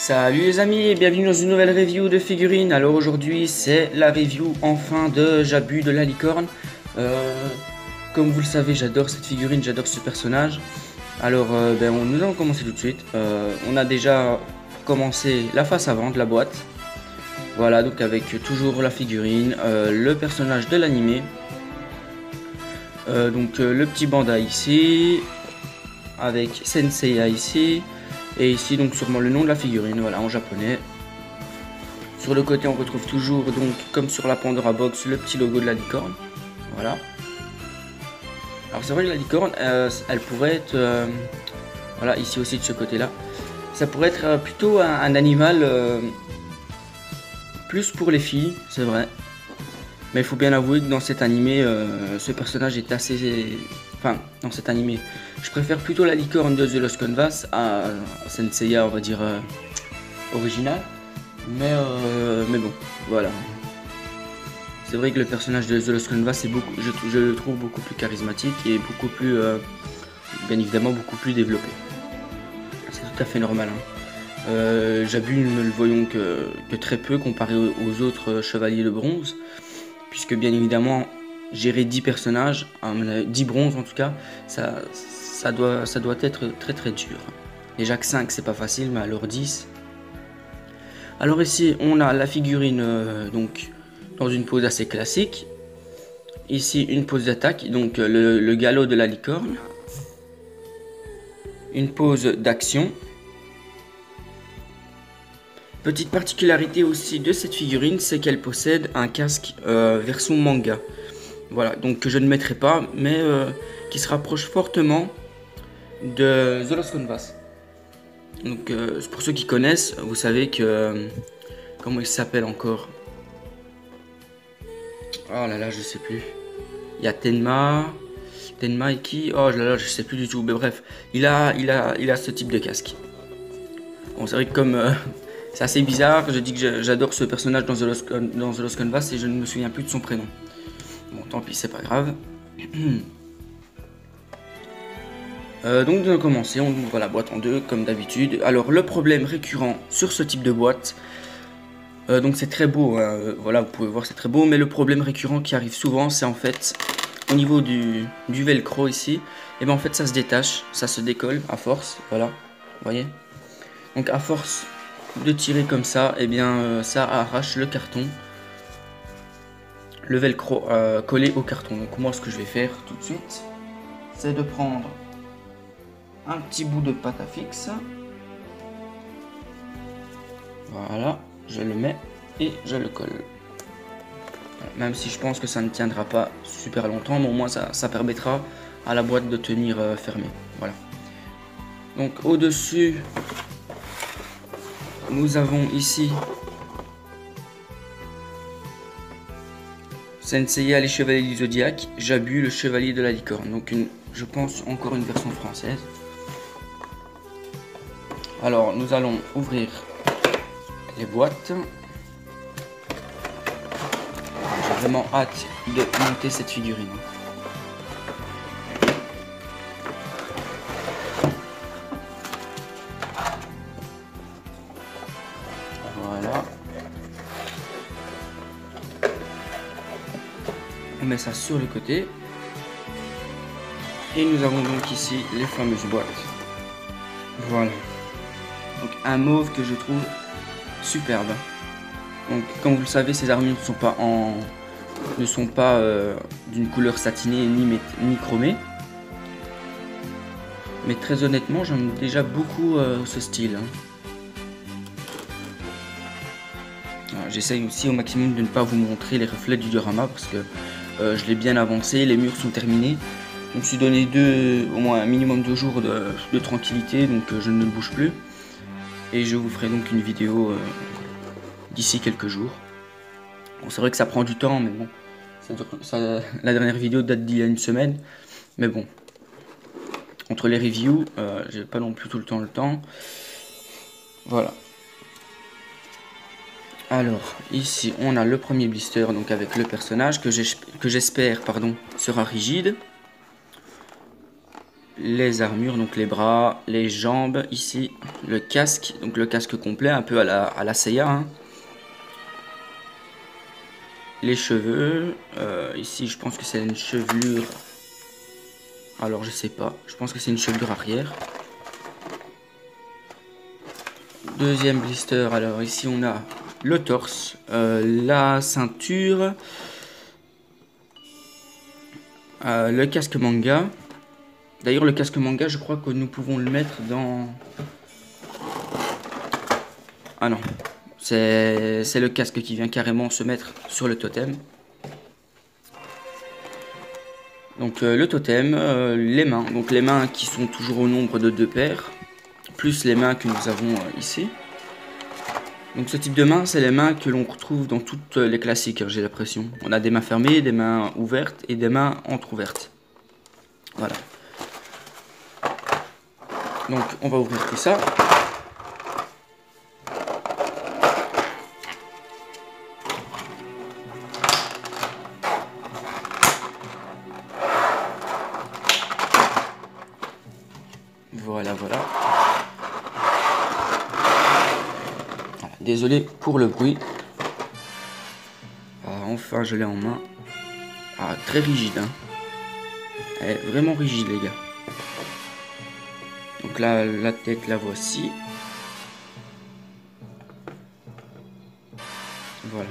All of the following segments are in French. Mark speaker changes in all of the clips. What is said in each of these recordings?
Speaker 1: Salut les amis et bienvenue dans une nouvelle review de figurines. Alors aujourd'hui c'est la review enfin de Jabu de la licorne. Comme vous le savez, j'adore cette figurine, j'adore ce personnage. Alors nous allons commencer tout de suite. On a déjà commencé la face avant de la boîte. Voilà, donc avec toujours la figurine, le personnage de l'animé. Le petit Banda ici, avec Senseiya ici. Et ici donc sûrement le nom de la figurine, voilà, en japonais. Sur le côté on retrouve toujours, donc comme sur la Pandora Box, le petit logo de la licorne. Voilà. Alors c'est vrai que la licorne, elle pourrait être, voilà, ici aussi de ce côté là, ça pourrait être plutôt un animal plus pour les filles, c'est vrai. Mais il faut bien avouer que dans cet animé, ce personnage est assez... Enfin, dans cet animé, je préfère plutôt la licorne de The Lost Canvas à Senseiya, on va dire, original. Mais bon, voilà. C'est vrai que le personnage de The Lost Canvas est beaucoup, je le trouve beaucoup plus charismatique et beaucoup plus, bien évidemment, beaucoup plus développé. C'est tout à fait normal, hein. Jabu, ne le voyons que très peu comparé aux autres chevaliers de bronze. Puisque bien évidemment, gérer 10 personnages, 10 bronzes en tout cas, ça doit être très très dur. Déjà que 5 c'est pas facile, mais alors 10. Alors ici on a la figurine donc dans une pose assez classique. Ici une pose d'attaque, donc le galop de la licorne. Une pose d'action. Petite particularité aussi de cette figurine, c'est qu'elle possède un casque version manga. Voilà, donc que je ne mettrai pas, mais qui se rapproche fortement de The Lost Canvas. Donc pour ceux qui connaissent, vous savez que... comment il s'appelle encore? Oh là là, je sais plus. Il y a Tenma et qui? Oh là là, je sais plus du tout. Mais bref, il a ce type de casque. Bon, c'est vrai que comme... c'est assez bizarre, je dis que j'adore ce personnage dans The Lost Canvas et je ne me souviens plus de son prénom. Bon, tant pis, c'est pas grave. Donc, de commencer, on ouvre la boîte en deux, comme d'habitude. Alors, le problème récurrent sur ce type de boîte, donc c'est très beau, hein, voilà, vous pouvez voir, c'est très beau, mais le problème récurrent qui arrive souvent, c'est en fait, au niveau du velcro ici, et bien en fait, ça se détache, ça se décolle à force, voilà, vous voyez. Donc, à force de tirer comme ça, et bien ça arrache le carton, le velcro collé au carton. Donc moi ce que je vais faire tout de suite, c'est de prendre un petit bout de pâte à fixe, voilà, je le mets et je le colle. Même si je pense que ça ne tiendra pas super longtemps, mais au moins ça permettra à la boîte de tenir fermée, voilà. Donc au dessus nous avons ici Senseiya les chevaliers du zodiaque, Jabu le chevalier de la licorne. Donc je pense encore une version française. Alors nous allons ouvrir les boîtes. J'ai vraiment hâte de monter cette figurine. Voilà. On met ça sur le côté. Et nous avons donc ici les fameuses boîtes. Voilà. Donc un mauve que je trouve superbe. Donc comme vous le savez, ces armures ne sont pas d'une couleur satinée ni chromée. Mais très honnêtement, j'aime déjà beaucoup ce style. J'essaye aussi au maximum de ne pas vous montrer les reflets du diorama parce que je l'ai bien avancé, les murs sont terminés. Je me suis donné au moins un minimum 2 jours de tranquillité, donc je ne bouge plus. Et je vous ferai donc une vidéo d'ici quelques jours. Bon, c'est vrai que ça prend du temps, mais bon, la dernière vidéo date d'il y a une semaine. Mais bon, entre les reviews, j'ai pas non plus tout le temps. Voilà. Alors, ici, on a le premier blister, donc avec le personnage, que j'espère, sera rigide. les armures, donc les bras, les jambes, ici, le casque, donc le casque complet, un peu à la Seiya, hein. Les cheveux, ici je pense que c'est une chevelure, alors je sais pas, je pense que c'est une chevelure arrière. Deuxième blister, alors ici on a le torse, la ceinture, le casque manga. D'ailleurs le casque manga, je crois que nous pouvons le mettre dans... Ah non, c'est le casque qui vient carrément se mettre sur le totem. Donc le totem, les mains, donc les mains qui sont toujours au nombre de 2 paires, plus les mains que nous avons ici. Donc ce type de main, c'est les mains que l'on retrouve dans toutes les classiques, hein, j'ai l'impression. On a des mains fermées, des mains ouvertes et des mains entrouvertes. Voilà. Donc on va ouvrir tout ça. Voilà, voilà. Désolé pour le bruit. Ah, enfin, je l'ai en main. Ah, très rigide, hein. Elle est vraiment rigide, les gars. Donc là, la tête, la voici. Voilà.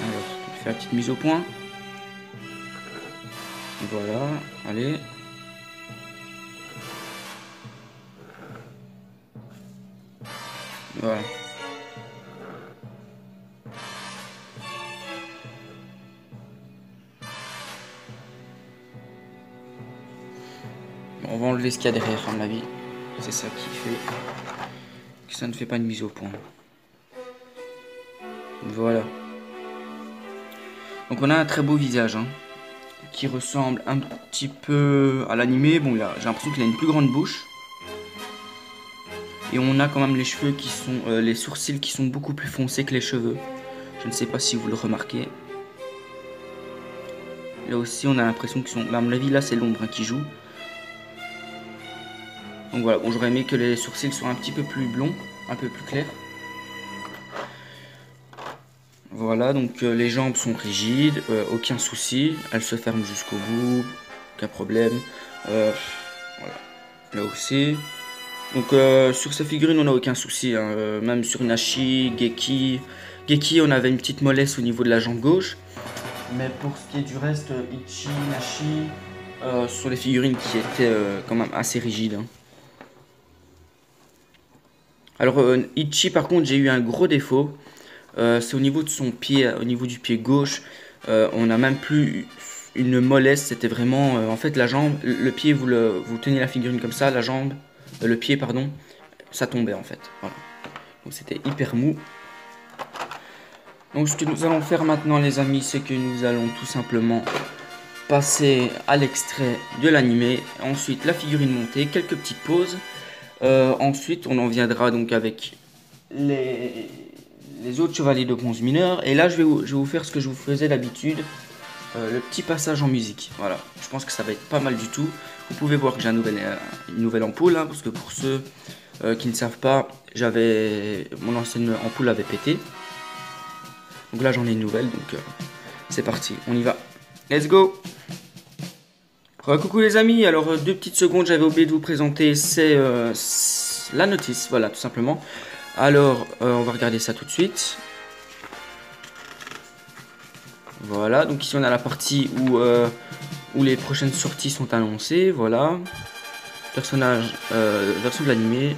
Speaker 1: Alors, je fais la petite mise au point. Voilà, allez. Voilà. Bon, on va enlever ce qu'il y a derrière, à mon avis. C'est ça qui fait que ça ne fait pas une mise au point. Voilà. Donc on a un très beau visage, hein, qui ressemble un petit peu à l'animé. Bon, là, j'ai l'impression qu'il a une plus grande bouche. Et on a quand même les cheveux qui sont, les sourcils qui sont beaucoup plus foncés que les cheveux. Je ne sais pas si vous le remarquez. Là aussi, on a l'impression qu'ils sont... À mon avis, là, c'est l'ombre, hein, qui joue. Donc voilà, bon, j'aurais aimé que les sourcils soient un petit peu plus blonds, un peu plus clairs. Voilà, donc les jambes sont rigides, aucun souci. Elles se ferment jusqu'au bout, aucun problème. Voilà, là aussi. Donc sur ces figurines on n'a aucun souci, hein. Même sur Nashi, Geki. Geki on avait une petite mollesse au niveau de la jambe gauche. Mais pour ce qui est du reste, Ichi, Nashi, ce sont les figurines qui étaient quand même assez rigides, hein. Alors Ichi par contre j'ai eu un gros défaut. C'est au niveau de son pied, au niveau du pied gauche. On n'a même plus une mollesse, c'était vraiment... en fait la jambe, le pied vous tenez la figurine comme ça, la jambe... le pied pardon, ça tombait en fait, voilà. Donc c'était hyper mou. Donc ce que nous allons faire maintenant les amis, c'est que nous allons tout simplement passer à l'extrait de l'animé, ensuite la figurine montée, quelques petites pauses, ensuite on en viendra donc avec les autres chevaliers de bronze mineur, et là je vais vous faire ce que je vous faisais d'habitude, le petit passage en musique. Voilà, je pense que ça va être pas mal du tout. Vous pouvez voir que j'ai une nouvelle ampoule, hein, parce que pour ceux qui ne savent pas, mon ancienne ampoule avait pété. Donc là j'en ai une nouvelle, donc c'est parti, on y va. Let's go. Coucou les amis, alors 2 petites secondes, j'avais oublié de vous présenter, c'est la notice, voilà tout simplement. Alors on va regarder ça tout de suite. Voilà, donc ici on a la partie où les prochaines sorties sont annoncées, voilà. Personnage, version de l'animé.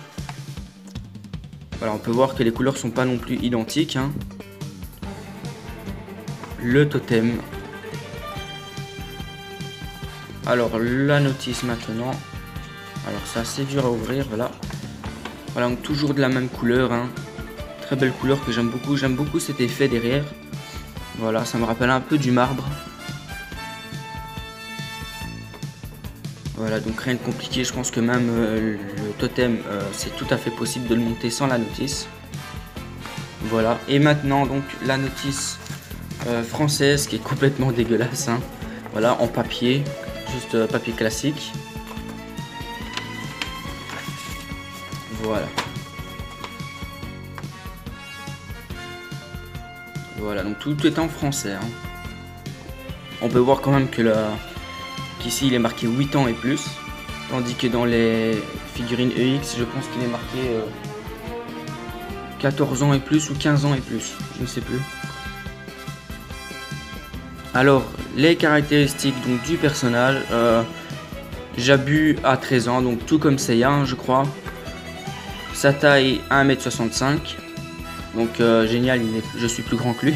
Speaker 1: Voilà, on peut voir que les couleurs sont pas non plus identiques, hein. Le totem. Alors la notice maintenant. Alors c'est assez dur à ouvrir, voilà. Voilà, donc toujours de la même couleur, hein. Très belle couleur que j'aime beaucoup cet effet derrière. Voilà, ça me rappelle un peu du marbre. Voilà, donc rien de compliqué, je pense que même le totem, c'est tout à fait possible de le monter sans la notice. Voilà, et maintenant donc la notice française qui est complètement dégueulasse, hein. Voilà, en papier, juste papier classique. Voilà. Voilà, donc tout est en français, hein. On peut voir quand même que qu'ici il est marqué 8 ans et plus, tandis que dans les figurines EX, je pense qu'il est marqué 14 ans et plus ou 15 ans et plus, je ne sais plus. Alors, les caractéristiques donc, du personnage, Jabu a 13 ans, donc tout comme Seiya, hein, je crois. Sa taille 1m65, donc génial, je suis plus grand que lui.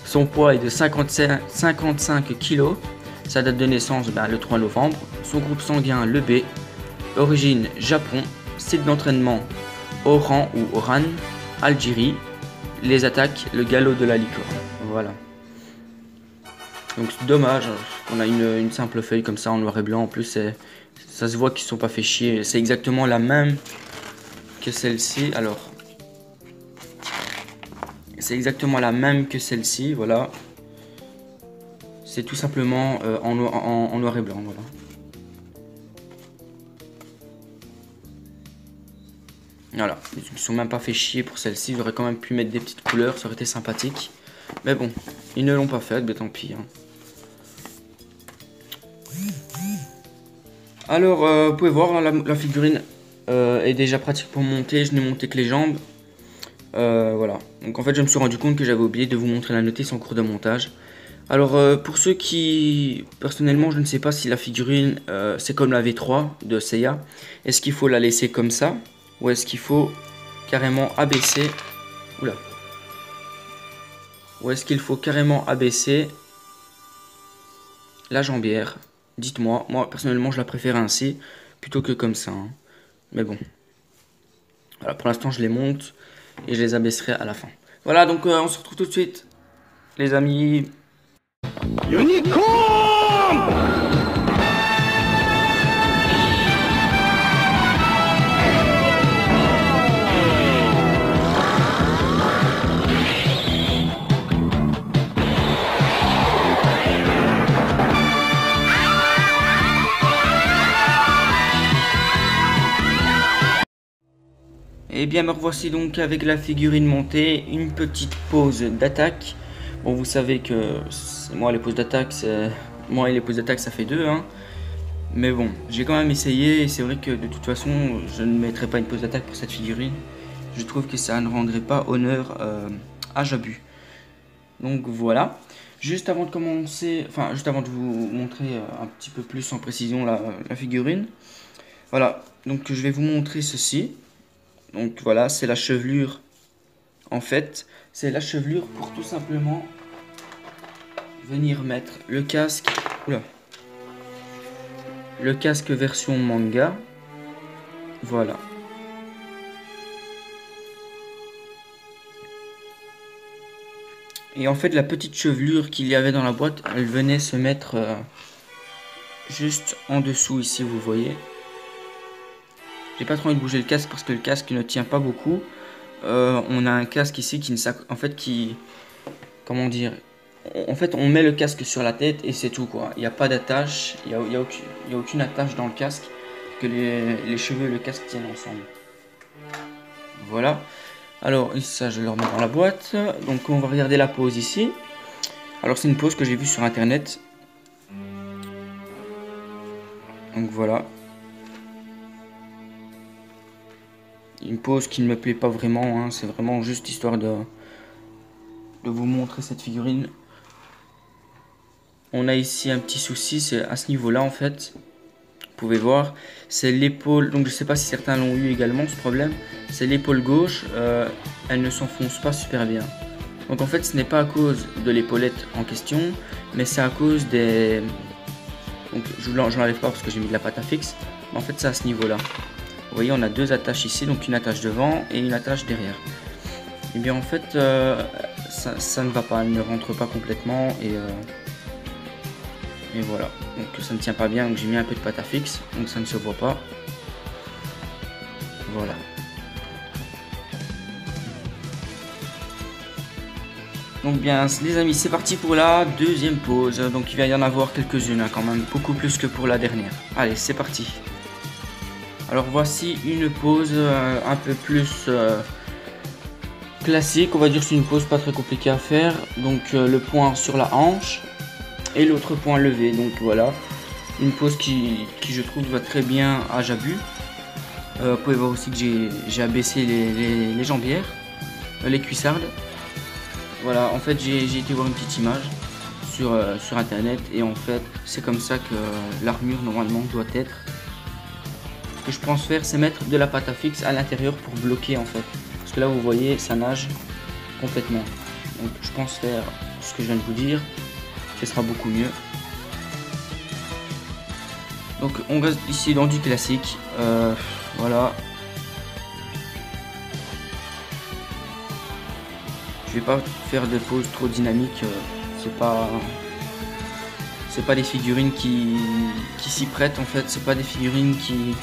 Speaker 1: Son poids est de 55 kg. Sa date de naissance, le 3 novembre. Son groupe sanguin, le B. Origine, Japon. Site d'entraînement, Oran ou Oran, Algérie. Les attaques, le galop de la licorne. Voilà. Donc c'est dommage qu'on a une simple feuille comme ça en noir et blanc. En plus, ça se voit qu'ils ne sont pas fait chier. C'est exactement la même que celle-ci. Alors, c'est exactement la même que celle-ci. Voilà. C'est tout simplement en noir et blanc. Voilà. Voilà, ils ne sont même pas fait chier pour celle-ci. J'aurais quand même pu mettre des petites couleurs, ça aurait été sympathique. Mais bon, ils ne l'ont pas fait, mais tant pis. Hein. Alors, vous pouvez voir, la figurine est déjà pratique pour monter. Je n'ai monté que les jambes. Voilà. Donc en fait, je me suis rendu compte que j'avais oublié de vous montrer la notice en cours de montage. Alors, pour ceux qui... Personnellement, je ne sais pas si la figurine, c'est comme la V3 de Seiya. Est-ce qu'il faut la laisser comme ça? Ou est-ce qu'il faut carrément abaisser... Oula. Ou est-ce qu'il faut carrément abaisser la jambière? Dites-moi. Moi, personnellement, je la préfère ainsi, plutôt que comme ça. Hein. Mais bon. Voilà, pour l'instant, je les monte et je les abaisserai à la fin. Voilà, donc on se retrouve tout de suite, les amis. Unicorn! Et bien me revoici donc avec la figurine montée, une petite pause d'attaque. Bon, vous savez que moi les pauses d'attaque, ça fait deux, hein. Mais bon, j'ai quand même essayé et c'est vrai que de toute façon, je ne mettrai pas une pause d'attaque pour cette figurine. Je trouve que ça ne rendrait pas honneur à Jabu. Donc voilà. Juste avant de commencer, enfin juste avant de vous montrer un petit peu plus en précision la figurine. Voilà, donc je vais vous montrer ceci. Donc voilà, c'est la chevelure. En fait, c'est la chevelure pour tout simplement venir mettre le casque. Oula. Le casque version manga. Voilà. Et en fait, la petite chevelure qu'il y avait dans la boîte, elle venait se mettre juste en dessous ici, vous voyez. J'ai pas trop envie de bouger le casque parce que le casque ne tient pas beaucoup. On a un casque ici comment dire, en fait on met le casque sur la tête et c'est tout quoi. Il n'y a pas d'attache, il n'y a aucune attache dans le casque, que les cheveux et le casque tiennent ensemble. Voilà. Alors ça je le remets dans la boîte. Donc on va regarder la pose ici. Alors c'est une pose que j'ai vue sur internet. Donc voilà. Une pose qui ne me plaît pas vraiment, hein. C'est vraiment juste histoire de vous montrer cette figurine. On a ici un petit souci, c'est à ce niveau là en fait. Vous pouvez voir, c'est l'épaule, donc je sais pas si certains l'ont eu également ce problème. C'est l'épaule gauche, elle ne s'enfonce pas super bien. Donc en fait ce n'est pas à cause de l'épaulette en question, mais c'est à cause des... Donc je l'enlève pas parce que j'ai mis de la pâte à fixe, mais en fait c'est à ce niveau là. Vous voyez, on a deux attaches ici, donc une attache devant et une attache derrière. Et bien en fait, ça ne va pas, elle ne rentre pas complètement et voilà. Donc ça ne tient pas bien, donc j'ai mis un peu de pâte à fixe, donc ça ne se voit pas. Voilà. Donc bien les amis, c'est parti pour la deuxième pause. Donc il va y en avoir quelques-unes quand même, beaucoup plus que pour la dernière. Allez, c'est parti. Alors voici une pause un peu plus classique, on va dire. C'est une pause pas très compliquée à faire. Donc le point sur la hanche et l'autre point levé. Donc voilà, une pause qui je trouve va très bien à Jabu. Vous pouvez voir aussi que j'ai abaissé les jambières, les cuissardes. Voilà, en fait j'ai été voir une petite image sur internet et en fait c'est comme ça que l'armure normalement doit être. Ce que je pense faire, c'est mettre de la pâte à fixe à l'intérieur pour bloquer en fait. Parce que là vous voyez, ça nage complètement. Donc je pense faire ce que je viens de vous dire, ce sera beaucoup mieux. Donc on reste ici dans du classique, voilà. Je vais pas faire de poses trop dynamiques, c'est pas des figurines qui s'y prêtent en fait, c'est pas des figurines qui...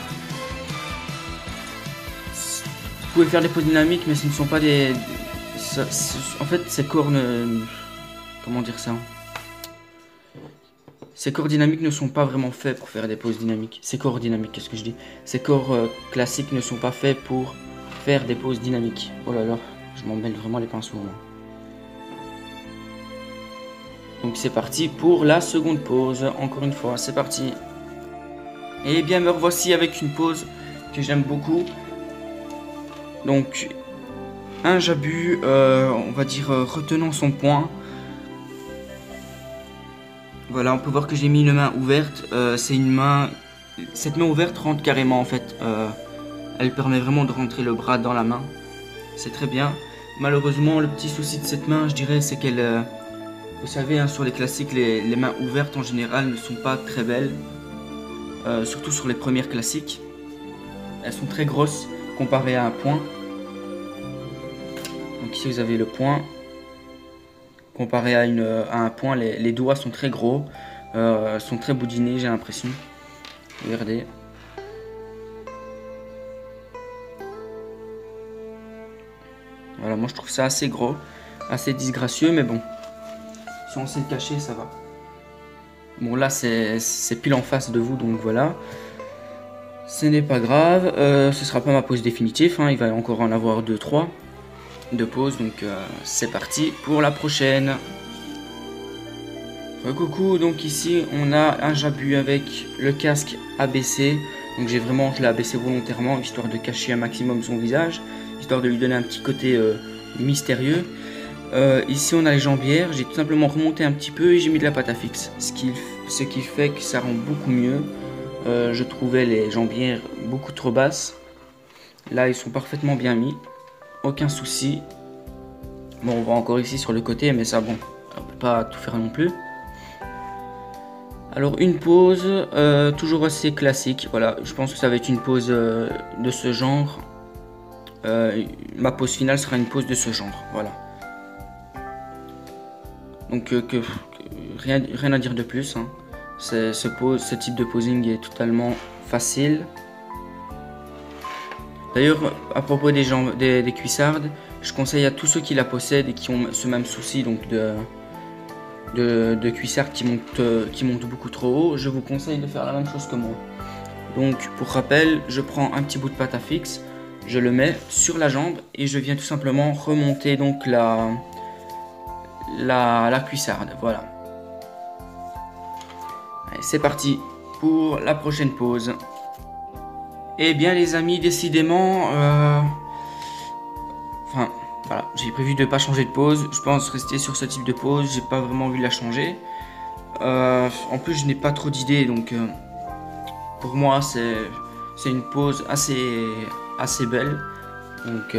Speaker 1: Vous pouvez faire des poses dynamiques mais ce ne sont pas des... En fait ces corps ne... Comment dire ça? Ces corps dynamiques ne sont pas vraiment faits pour faire des poses dynamiques. Ces corps dynamiques, qu'est-ce que je dis? Ces corps classiques ne sont pas faits pour faire des poses dynamiques. Oh là là, je m'en mêle vraiment les pinceaux. Moi. Donc c'est parti pour la seconde pose. Encore une fois, c'est parti. Et bien me revoici avec une pose que j'aime beaucoup. Donc un Jabu, on va dire retenant son point. Voilà, on peut voir que j'ai mis une main ouverte. C'est une main... Cette main ouverte rentre carrément en fait. Elle permet vraiment de rentrer le bras dans la main. C'est très bien. Malheureusement, le petit souci de cette main, je dirais, c'est qu'elle... vous savez, hein, sur les classiques, les mains ouvertes en général ne sont pas très belles. Surtout sur les premières classiques. Elles sont très grosses comparées à un point. Donc ici vous avez le point. Comparé à un point, les doigts sont très gros, sont très boudinés, j'ai l'impression. Regardez. Voilà, moi je trouve ça assez gros, assez disgracieux, mais bon. Si on sait le cacher, ça va. Bon, là c'est pile en face de vous, donc voilà. Ce n'est pas grave, ce sera pas ma pose définitive, hein, il va encore en avoir 2-3 de pause, donc c'est parti pour la prochaine. Coucou, donc ici on a un Jabu avec le casque abaissé, donc je l'ai abaissé volontairement histoire de cacher un maximum son visage, histoire de lui donner un petit côté mystérieux. Ici on a les jambières, j'ai tout simplement remonté un petit peu et j'ai mis de la pâte à fixe, ce qui fait que ça rend beaucoup mieux. Je trouvais les jambières beaucoup trop basses, là ils sont parfaitement bien mis. Aucun souci. Bon, on va encore ici sur le côté, mais ça, bon, on peut pas tout faire non plus. Alors, une pause, toujours assez classique. Voilà, je pense que ça va être une pause de ce genre. Ma pause finale sera une pause de ce genre. Voilà. Donc, rien à dire de plus. Hein. Ce type de posing est totalement facile. D'ailleurs, à propos des cuissardes, je conseille à tous ceux qui la possèdent et qui ont ce même souci donc de cuissardes qui montent beaucoup trop haut, je vous conseille de faire la même chose que moi. Donc, pour rappel, je prends un petit bout de pâte à fixe, je le mets sur la jambe et je viens tout simplement remonter donc la cuissarde. Voilà. Allez, c'est parti pour la prochaine pause. Eh bien les amis, décidément, enfin voilà, j'ai prévu de ne pas changer de pose. Je pense rester sur ce type de pose, j'ai pas vraiment envie de la changer. En plus je n'ai pas trop d'idées, donc pour moi c'est une pose assez belle. Donc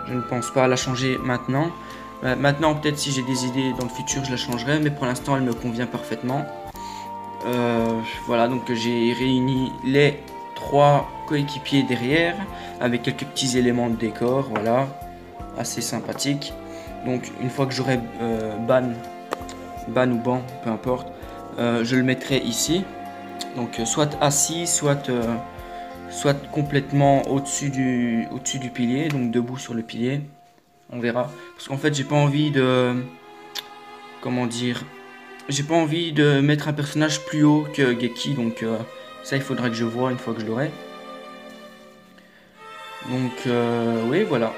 Speaker 1: je ne pense pas la changer maintenant. Maintenant peut-être si j'ai des idées dans le futur je la changerai, mais pour l'instant elle me convient parfaitement. Voilà, donc j'ai réuni les 3 coéquipiers derrière avec quelques petits éléments de décor, voilà, assez sympathique. Donc une fois que j'aurai ban ou banc, peu importe, je le mettrai ici, donc soit assis, soit complètement au-dessus du pilier, donc debout sur le pilier, on verra, parce qu'en fait j'ai pas envie de comment dire, j'ai pas envie de mettre un personnage plus haut que Geki, donc ça il faudra que je vois une fois que je l'aurai. Donc oui, voilà.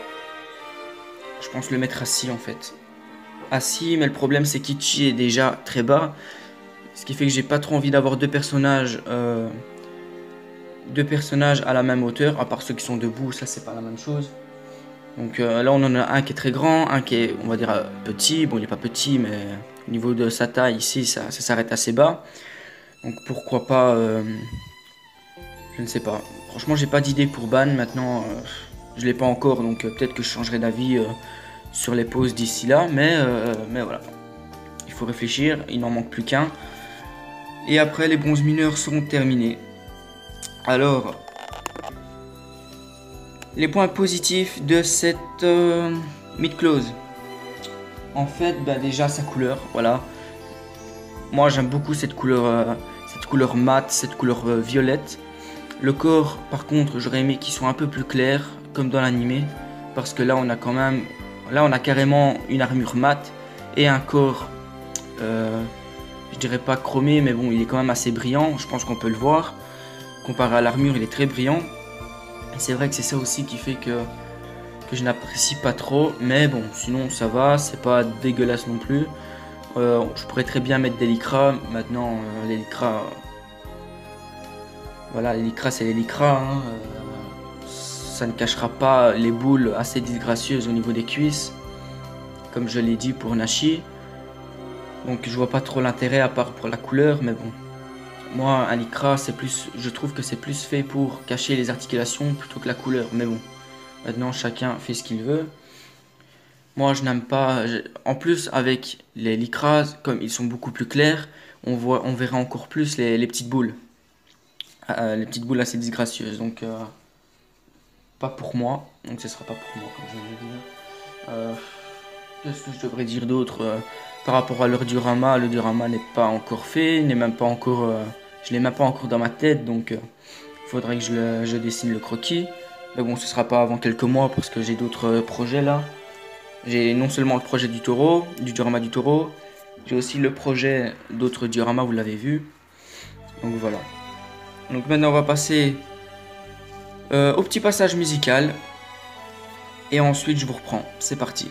Speaker 1: Je pense le mettre assis en fait. Assis, mais le problème c'est qu'Ichi est déjà très bas. Ce qui fait que j'ai pas trop envie d'avoir deux personnages à la même hauteur, à part ceux qui sont debout, ça c'est pas la même chose. Donc là on en a un qui est très grand, un qui est on va dire petit, bon il est pas petit mais au niveau de sa taille ici ça s'arrête assez bas. Donc pourquoi pas, je ne sais pas. Franchement j'ai pas d'idée pour Ban maintenant, je l'ai pas encore donc peut-être que je changerai d'avis sur les poses d'ici là, mais voilà. Il faut réfléchir, il n'en manque plus qu'un. Et après les bronzes mineurs seront terminés. Alors, les points positifs de cette mid-close. En fait, bah déjà sa couleur, voilà. Moi j'aime beaucoup cette couleur mate, cette couleur violette. Le corps, par contre, j'aurais aimé qu'il soit un peu plus clair, comme dans l'animé. Parce que là on a quand même, là on a carrément une armure mate et un corps, je dirais pas chromé, mais bon il est quand même assez brillant, je pense qu'on peut le voir. Comparé à l'armure, il est très brillant. C'est vrai que c'est ça aussi qui fait que je n'apprécie pas trop, mais bon, sinon ça va, c'est pas dégueulasse non plus. Je pourrais très bien mettre des lycras. Maintenant, les lycras, voilà, les lycras c'est les lycras. Hein. Ça ne cachera pas les boules assez disgracieuses au niveau des cuisses, comme je l'ai dit pour Nashi. Donc je vois pas trop l'intérêt à part pour la couleur, mais bon. Moi, un lycra, c'est plus, je trouve que c'est plus fait pour cacher les articulations plutôt que la couleur. Mais bon, maintenant chacun fait ce qu'il veut. Moi, je n'aime pas. En plus, avec les lycras, comme ils sont beaucoup plus clairs, on verra encore plus les petites boules, les petites boules assez disgracieuses. Donc, pas pour moi. Donc, ce sera pas pour moi, comme je viens de dire. Qu'est-ce que je devrais dire d'autre par rapport à leur diorama? Le diorama n'est pas encore fait, n'est même pas encore, je l'ai même pas encore dans ma tête, donc il faudrait que je dessine le croquis. Mais bon, ce sera pas avant quelques mois parce que j'ai d'autres projets là. J'ai non seulement le projet du taureau, du diorama du taureau, j'ai aussi le projet d'autres dioramas, vous l'avez vu. Donc voilà. Donc maintenant on va passer au petit passage musical et ensuite je vous reprends. C'est parti.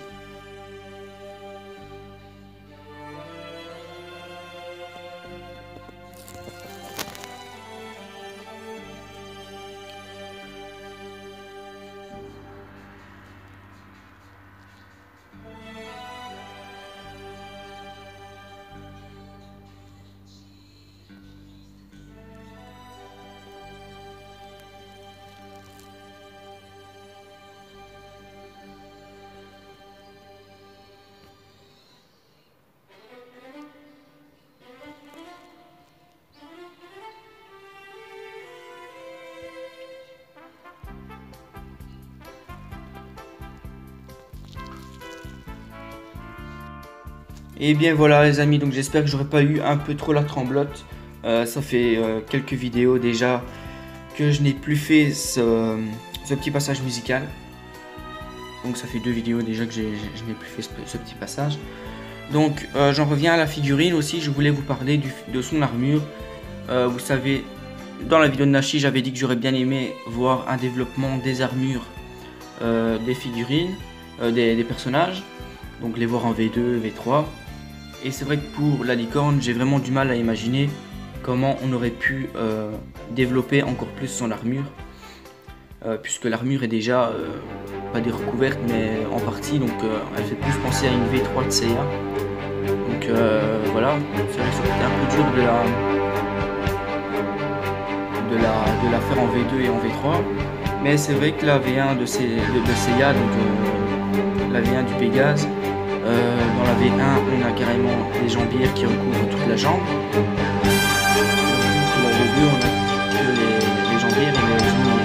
Speaker 1: Et bien voilà les amis, donc j'espère que j'aurais pas eu un peu trop la tremblote. Ça fait quelques vidéos déjà que je n'ai plus fait ce petit passage musical. Donc ça fait 2 vidéos déjà que je n'ai plus fait ce petit passage. Donc j'en reviens à la figurine aussi, je voulais vous parler de son armure. Vous savez, dans la vidéo de Nashi, j'avais dit que j'aurais bien aimé voir un développement des armures des figurines, des personnages. Donc les voir en V2, V3. Et c'est vrai que pour la licorne, j'ai vraiment du mal à imaginer comment on aurait pu développer encore plus son armure. Puisque l'armure est déjà, pas des recouvertes, mais en partie, donc elle fait plus penser à une V3 de Seiya. Donc voilà, c'est vrai que c'était un peu dur de la faire en V2 et en V3. Mais c'est vrai que la V1 de Seiya, donc la V1 du Pégase, dans la V1 on a carrément des jambières qui recouvrent toute la jambe. Dans la V2 on a que les jambières et les genoux.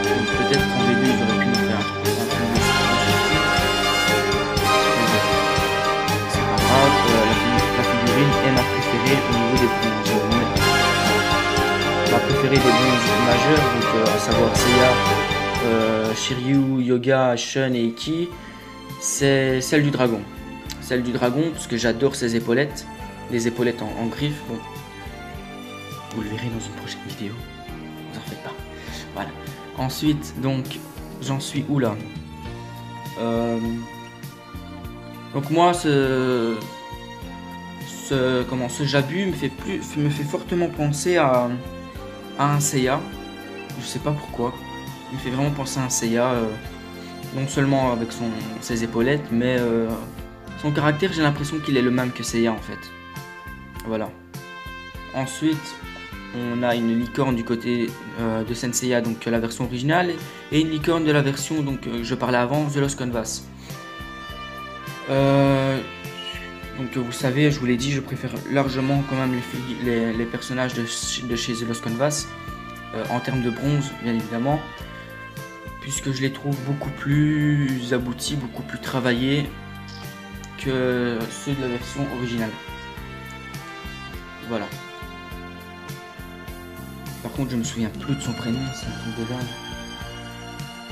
Speaker 1: Donc peut-être qu'en V2 ils auraient pu nous faire un peu plus. C'est pas grave, la figurine est ma préférée au niveau des bronzes. Ma préférée des bronzes majeurs, donc à savoir Seiya, Shiryu, Yoga, Shun et Ikki, c'est celle du dragon. celle du dragon, parce que j'adore ses épaulettes. Les épaulettes en griffe. Bon. Vous le verrez dans une prochaine vidéo. Vous en faites pas. Voilà. Ensuite, donc, j'en suis où là? Donc moi, ce Jabu me fait fortement penser à un Seiya. Je sais pas pourquoi. Il me fait vraiment penser à un Seiya. Non seulement avec ses épaulettes, mais son caractère, j'ai l'impression qu'il est le même que Seiya en fait. Voilà. Ensuite, on a une licorne du côté de Senseiya, donc la version originale, et une licorne de la version, donc je parlais avant, The Lost Canvas. Donc vous savez, je vous l'ai dit, je préfère largement quand même les personnages de chez The Lost Canvas, en termes de bronze, bien évidemment, puisque je les trouve beaucoup plus aboutis, beaucoup plus travaillés que ceux de la version originale. Voilà. Par contre, je me souviens plus de son prénom, c'est un truc de dingue.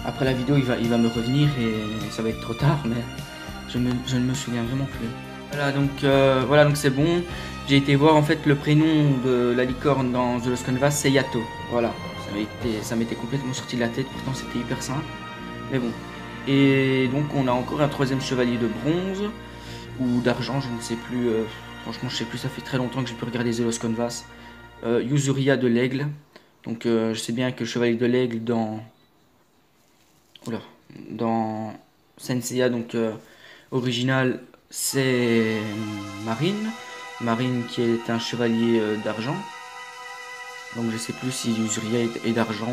Speaker 1: Après la vidéo, il va me revenir et ça va être trop tard, mais je ne me souviens vraiment plus. Voilà, donc c'est bon. J'ai été voir en fait le prénom de la licorne dans The Lost Canvas, c'est Yato. Voilà, ça m'était complètement sorti de la tête, pourtant c'était hyper simple. Mais bon. Et donc on a encore un troisième chevalier de bronze, ou d'argent, je ne sais plus. Franchement, je sais plus, ça fait très longtemps que j'ai pu regarder The Lost Canvas. Yuzuria de l'aigle. Donc je sais bien que le chevalier de l'aigle dans Senseiya, donc original, c'est Marine qui est un chevalier d'argent. Donc je sais plus si Yuzuria est d'argent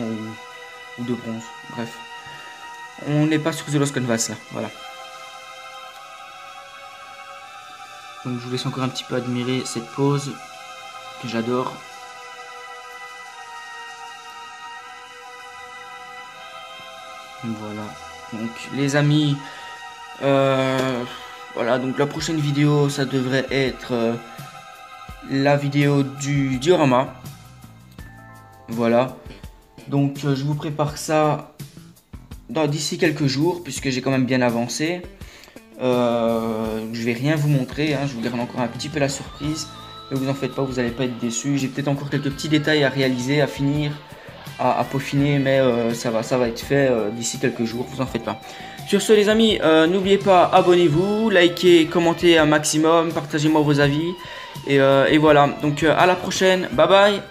Speaker 1: ou de bronze. Bref, on n'est pas sur The Lost Canvas là, voilà. Donc je vous laisse encore un petit peu admirer cette pose que j'adore. Voilà, donc les amis, voilà, donc la prochaine vidéo, ça devrait être la vidéo du diorama. Voilà, donc je vous prépare ça d'ici quelques jours, puisque j'ai quand même bien avancé. Je vais rien vous montrer, hein, je vous garde encore un petit peu la surprise. Ne vous en faites pas, vous n'allez pas être déçus. J'ai peut-être encore quelques petits détails à réaliser, à finir, à peaufiner, mais ça va être fait d'ici quelques jours, vous en faites pas. Sur ce les amis, n'oubliez pas, abonnez-vous, likez, commentez un maximum, partagez-moi vos avis. Et voilà, donc à la prochaine, bye bye.